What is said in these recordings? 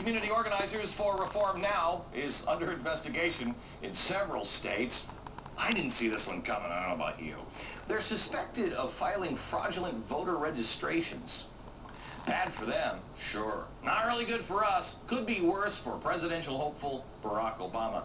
Community Organizers for Reform Now is under investigation in several states. I didn't see this one coming. I don't know about you. They're suspected of filing fraudulent voter registrations. Bad for them, sure. Not really good for us. Could be worse for presidential hopeful Barack Obama.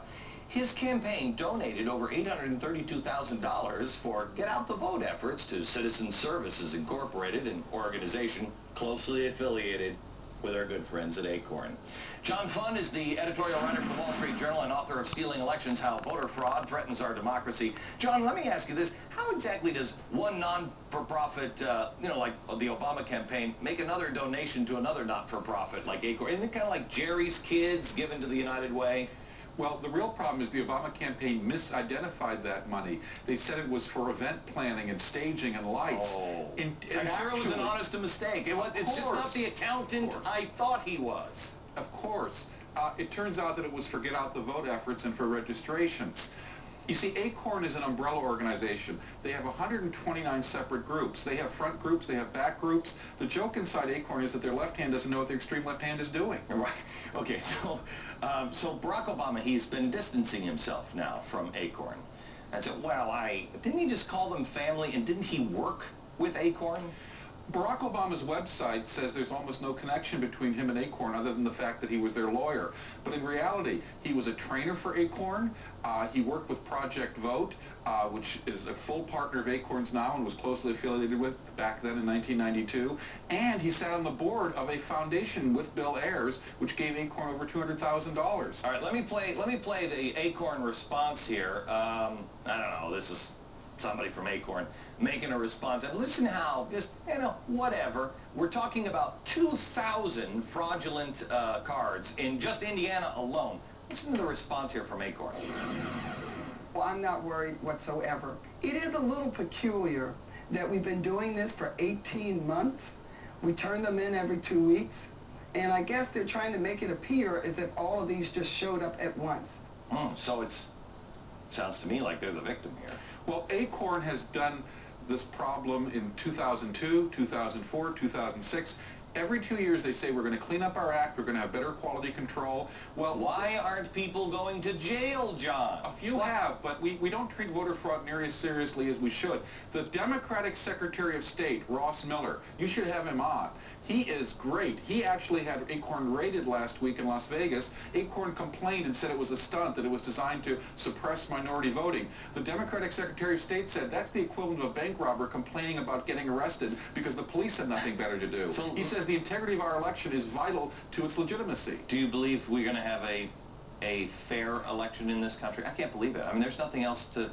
His campaign donated over $832,000 for Get Out the Vote efforts to Citizen Services Incorporated, an organization closely affiliated with our good friends at Acorn. John Fund is the editorial writer for the Wall Street Journal and author of Stealing Elections, How Voter Fraud Threatens Our Democracy. John, let me ask you this. How exactly does one non-for-profit, like the Obama campaign, make another donation to another not-for-profit like Acorn? Isn't it kind of like Jerry's Kids given to the United Way? Well, the real problem is the Obama campaign misidentified that money. They said it was for event planning and staging and lights. Oh, I'm sure it was an honest mistake. It's just not the accountant I thought he was. Of course. It turns out that it was for Get Out the Vote efforts and for registrations. You see, Acorn is an umbrella organization. They have 129 separate groups. They have front groups, they have back groups. The joke inside Acorn is that their left hand doesn't know what their extreme left hand is doing. Right. Okay, so Barack Obama, he's been distancing himself now from Acorn. And so, didn't he just call them family, and didn't he work with Acorn? Barack Obama's website says there's almost no connection between him and Acorn other than the fact that he was their lawyer. But in reality, he was a trainer for Acorn. He worked with Project Vote, which is a full partner of Acorn's now and was closely affiliated with back then in 1992. And he sat on the board of a foundation with Bill Ayers, which gave Acorn over $200,000. All right, let me play the Acorn response here. I don't know, this is somebody from Acorn making a response. And listen how, just, whatever. We're talking about 2,000 fraudulent cards in just Indiana alone. Listen to the response here from Acorn. Well, I'm not worried whatsoever. It is a little peculiar that we've been doing this for 18 months. We turn them in every 2 weeks. And I guess they're trying to make it appear as if all of these just showed up at once. So sounds to me like they're the victim here. Well, Acorn has done this problem in 2002, 2004, 2006. Every 2 years they say we're going to clean up our act, we're going to have better quality control. Well, why aren't people going to jail, John? A few have, but we don't treat voter fraud nearly as seriously as we should. The Democratic Secretary of State, Ross Miller, you should have him on. He is great. He actually had Acorn raided last week in Las Vegas. Acorn complained and said it was a stunt, that it was designed to suppress minority voting. The Democratic Secretary of State said that's the equivalent of a bank robber complaining about getting arrested because the police had nothing better to do. He says the integrity of our election is vital to its legitimacy. Do you believe we're going to have a fair election in this country? I can't believe it. I mean, there's nothing else to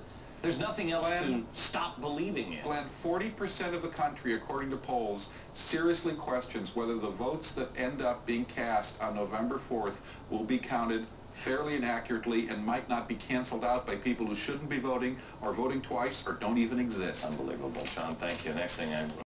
stop believing in. Glenn, 40% of the country, according to polls, seriously questions whether the votes that end up being cast on November 4th will be counted fairly and accurately and might not be canceled out by people who shouldn't be voting or voting twice or don't even exist. Unbelievable, John. Thank you. Next thing